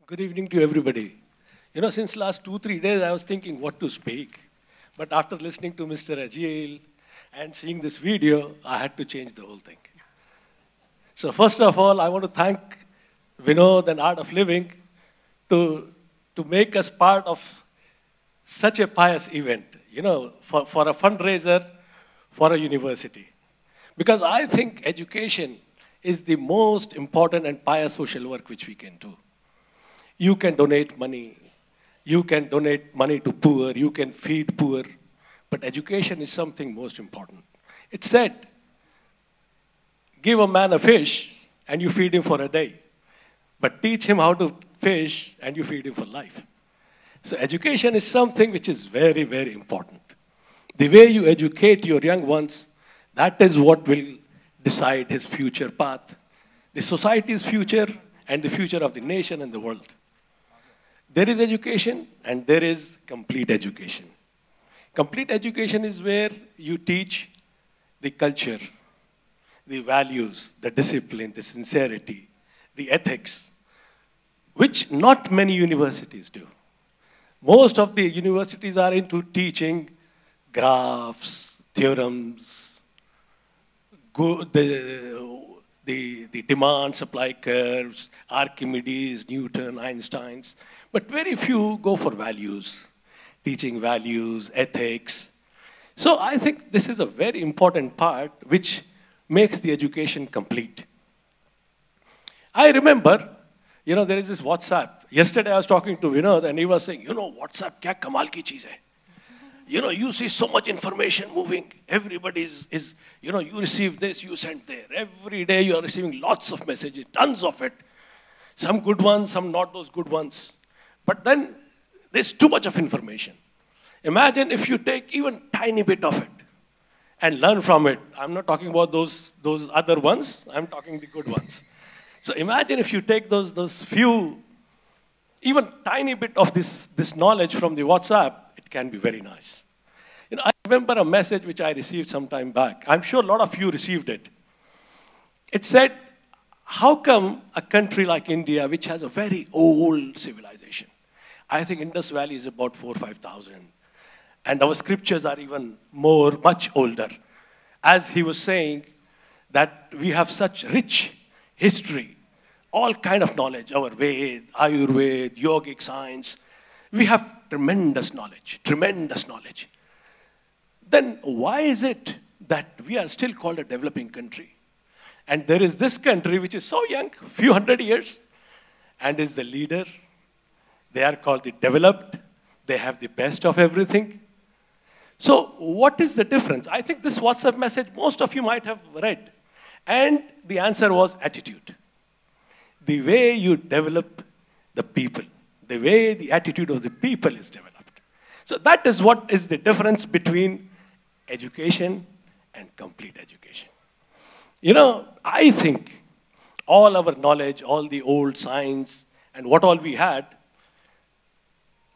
Good evening to everybody. Since last 2, 3 days, I was thinking what to speak. But after listening to Mr. Ajil and seeing this video, I had to change the whole thing. So first of all, I want to thank Vinod and Art of Living to make us part of such a pious event, for a fundraiser for a university. Because I think education is the most important and pious social work which we can do. You can donate money. You can donate money to poor. You can feed poor. But education is something most important. It said, give a man a fish and you feed him for a day. But teach him how to fish and you feed him for life. So education is something which is very, very important. The way you educate your young ones, that is what will decide his future path, the society's future, and the future of the nation and the world. There is education, and there is complete education. Complete education is where you teach the culture, the values, the discipline, the sincerity, the ethics, which not many universities do. Most of the universities are into teaching graphs, theorems, the demand-supply curves, Archimedes, Newton, Einstein's, but very few go for values, teaching values, ethics. So I think this is a very important part which makes the education complete. I remember, there is this WhatsApp. Yesterday I was talking to Vinod and he was saying, WhatsApp, kya kamal ki cheez hai? You see so much information moving. Everybody is, you receive this, you send there. Every day you are receiving lots of messages, tons of it. Some good ones, some not those good ones. But then there's too much of information. Imagine if you take even tiny bit of it and learn from it. I'm not talking about those other ones. I'm talking the good ones. So imagine if you take those few, even tiny bit of this knowledge from the WhatsApp, it can be very nice. I remember a message which I received some time back. I'm sure a lot of you received it. It said, how come a country like India, which has a very old civilization, I think Indus Valley is about 4,000 or 5,000, and our scriptures are even much older. As he was saying, that we have such rich history, all kind of knowledge, our Ved, Ayurveda, yogic science. We have tremendous knowledge, tremendous knowledge. Then why is it that we are still called a developing country? And there is this country which is so young, few hundred years, and is the leader. They are called the developed. They have the best of everything. So what is the difference? I think this WhatsApp message, most of you might have read. And the answer was attitude. The way you develop the people, the way the attitude of the people is developed. So that is what is the difference between education and complete education. I think all our knowledge, all the old science, and what all we had,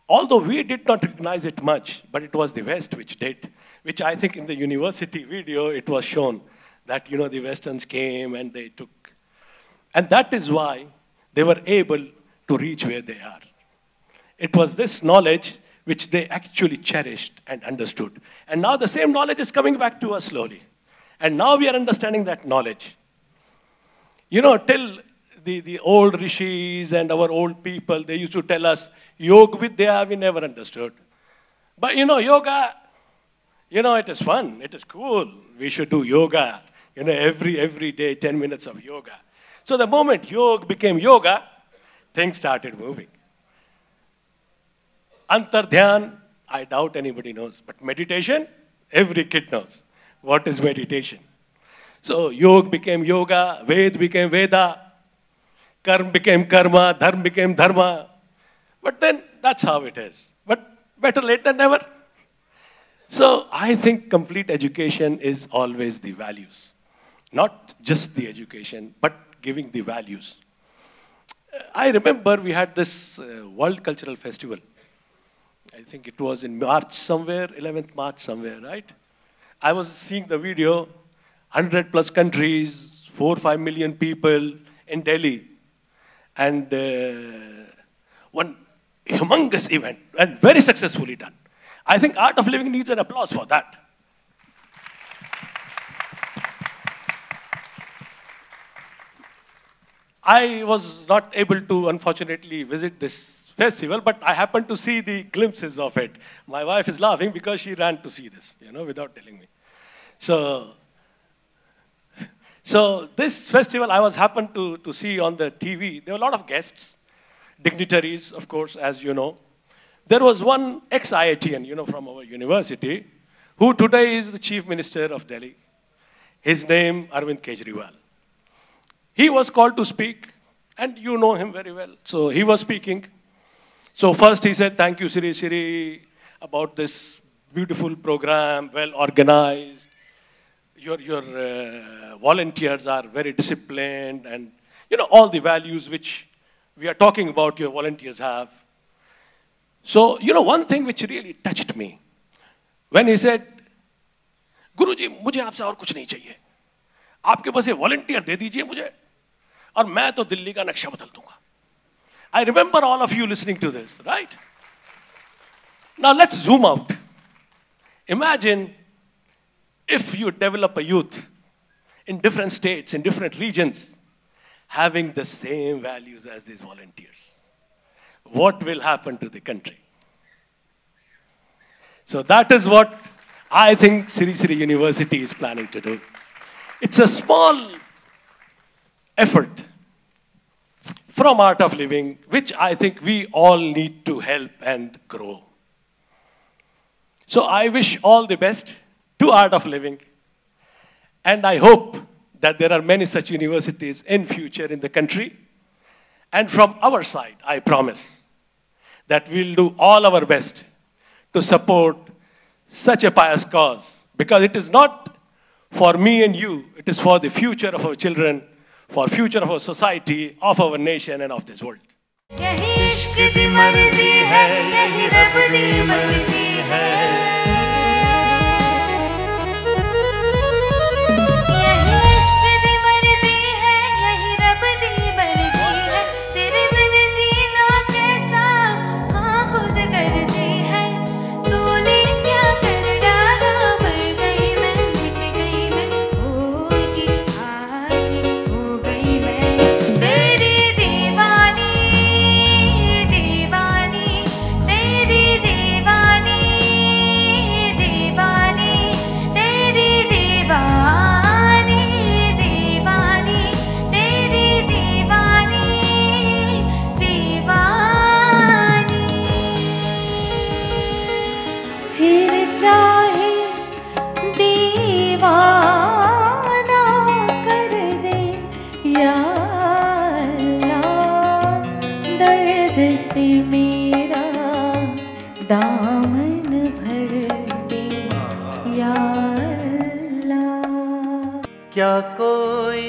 although we did not recognize it much, but it was the West which did, which I think in the university video it was shown that, the Westerns came and they took. And that is why they were able to reach where they are. It was this knowledge which they actually cherished and understood. And now the same knowledge is coming back to us slowly. And now we are understanding that knowledge. Till the old rishis and our old people, they used to tell us, Yoga Vidya, we never understood. But yoga, it is fun, it is cool. We should do yoga, every day, 10 minutes of yoga. So the moment yoga became yoga, things started moving. Antardhyan, I doubt anybody knows. But meditation, every kid knows. What is meditation? So yoga became yoga, Ved became Veda, Karma became karma, Dharma became dharma. But then that's how it is. But better late than never. So I think complete education is always the values. Not just the education, but giving the values. I remember we had this World Cultural Festival. I think it was in March somewhere, 11th March somewhere, right? I was seeing the video, 100 plus countries, 4 or 5 million people in Delhi. And one humongous event and very successfully done. I think Art of Living needs an applause for that. I was not able to, unfortunately, visit this festival, but I happened to see the glimpses of it. My wife is laughing because she ran to see this, without telling me. So this festival I was happened to see on the TV. There were a lot of guests, dignitaries, of course, as you know. There was one ex-IITian, from our university, who today is the Chief Minister of Delhi. His name, Arvind Kejriwal. He was called to speak, and you know him very well. So he was speaking. So first he said, thank you, Siri, about this beautiful program, well organized. Your volunteers are very disciplined, and all the values which we are talking about your volunteers have. So, one thing which really touched me, when he said, Guruji, मुझे आपसे और कुछ नहीं चाहिए. आपके बस ये volunteer दे दीजिए मुझे, और मैं तो दिल्ली का नक्शा बदल दूंगा. I remember all of you listening to this, right? Now let's zoom out. Imagine if you develop a youth in different states, in different regions, having the same values as these volunteers. What will happen to the country? So that is what I think Sri Sri University is planning to do. It's a small effort from Art of Living, which I think we all need to help and grow. So I wish all the best to Art of Living. And I hope that there are many such universities in future in the country. And from our side, I promise that we'll do all our best to support such a pious cause. Because it is not for me and you, it is for the future of our children, for future of our society, of our nation, and of this world. यही इश्क दी मर्जी है, यही रब दी मर्जी है. यही इश्क दी मर्जी है, यही रब दी मर्जी है. तेरे बिन जीना कैसा, हाँ खुद गर्जी है. तूने क्या कर डाला, मर गई मैं, मिट गई मैं, होगी आगे हो गई मैं. तेरी दीवानी, दीवानी, तेरी दीवानी, दीवानी, तेरी दीवानी, दीवानी, तेरी दीवानी, दीवानी. फिर चाहे दीवाना कर दे या अल्लाह, दर्द से मेरा दामन भर दे या अल्लाह. क्या कोई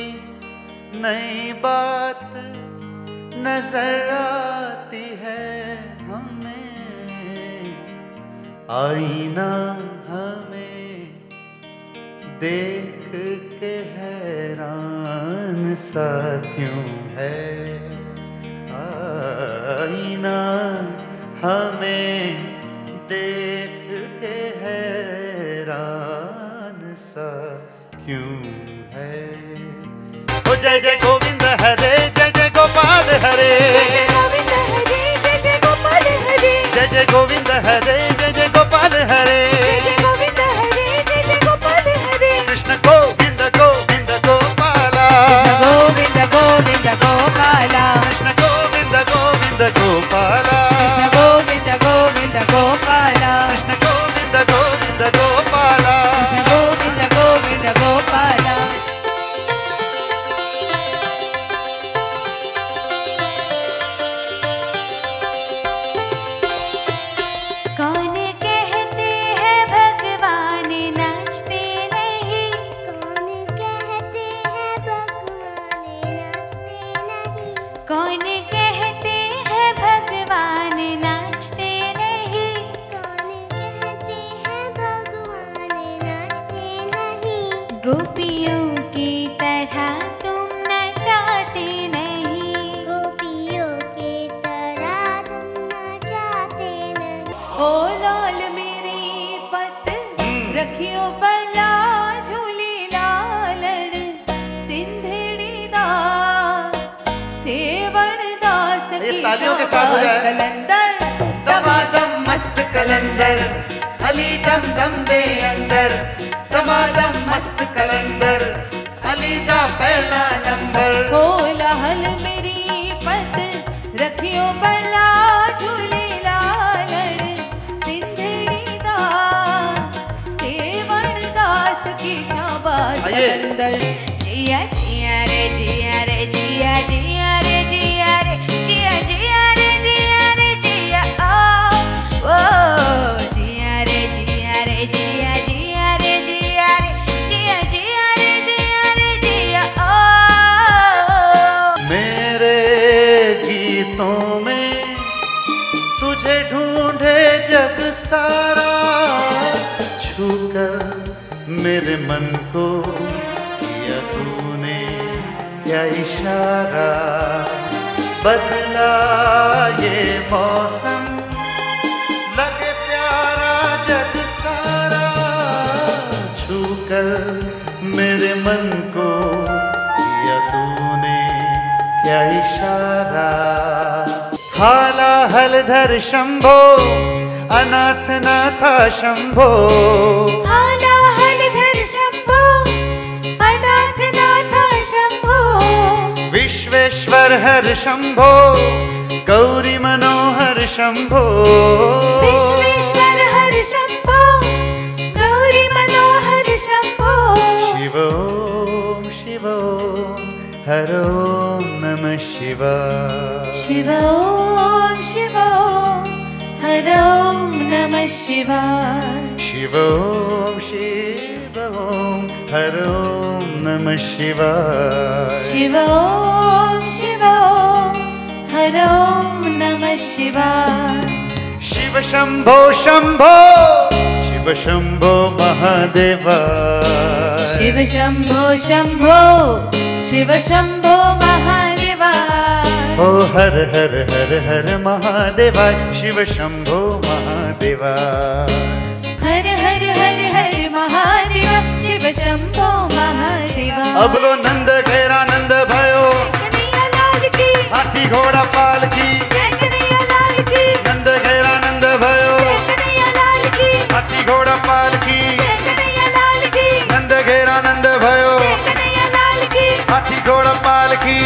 नई बात नजर आती है हमें, आईना हमें देख के हैरान सा क्यों है. आईना हमें देख के हैरान सा क्यों है. ओ जय जय गोविंद हरे, जय जय गोपाल हरे. गोविंद हरे, जय जय गोपाल हरे. जय जय गोविंद हरे, जय जय गोपाल हरे. जय गोविंद हरे, जय जय गोपाल हरे. कृष्ण गोविंद गोविंद गोपाला. गोविंद गोविंद गोपाला. कृष्ण गोविंद गोविंद गोपाला. कृष्ण गोविंद गोविंद गोपाला. कृष्ण गोविंद गोविंद गोपाला. कृष्ण गोविंद गोविंद गोपाला. कौन कहते हैं भगवान हो जाए। कलंदर दमादम मस्त कलंदर, अली दम दम दे अंदर, दमादम मस्त कलंदर, अली दा पहला नंबर। हो लाल मेरी पत रखियो भला झूले लालड़, सिंधड़ी दा सेवण दास की शाबाश कलंदर। जिया जिया रे जिया रे जिया जिया रे जिया रे जिया जिया रे जिया रे जिया ओ जिया रे जिया रे जिया जिया रे जिया रे जिया जिया रे जिया रे जिया ओ। मेरे गीतों में तुझे ढूंढे जग सारा, छूकर मेरे मन को किया तूने क्या इशारा, बदला ये मौसम लगे प्यारा जग सारा, छूकर मेरे मन को किया तूने क्या इशारा। हाला हलधर शंभो अनाथ नाथा शंभो, हाला हलधर शंभो अनाथ नाथा शंभो, विश्वेश्वर हर शंभो गौरी मनोहर शंभो, विश्वेश्वर हर शंभो गौरी मनोहर शंभो। शिव ओम शिव ओम हर ओम नमः शिवाय। शिव ओम शिव ओम हर ओम नमः शिवाय। शिव ओम शिव ओम हर ओम नमः शिवाय। शिव ओम शिव ओम हर ओम नमः शिवाय। शिव शंभो शंभो शिव शंभो महादेवा, शिव शंभो शंभो शिव शंभो महादेवा। ओ हर हर हर हर महादेवा, शिव शंभो महादेवा। हर हर हर हर महादेवा, शिव शंभो महादेवा। अब लो नंद घेरा नंद भयो, कन्हैया लाल की हाथी घोड़ा पाल की, जय कन्हैया लाल की, नंद घेरा नंद भयो, जय कन्हैया लाल की, हाथी घोड़ा पाल की, जय कन्हैया लाल की, नंद घेरा नंद भयो, जय कन्हैया लाल की, हाथी घोड़ा पाल की।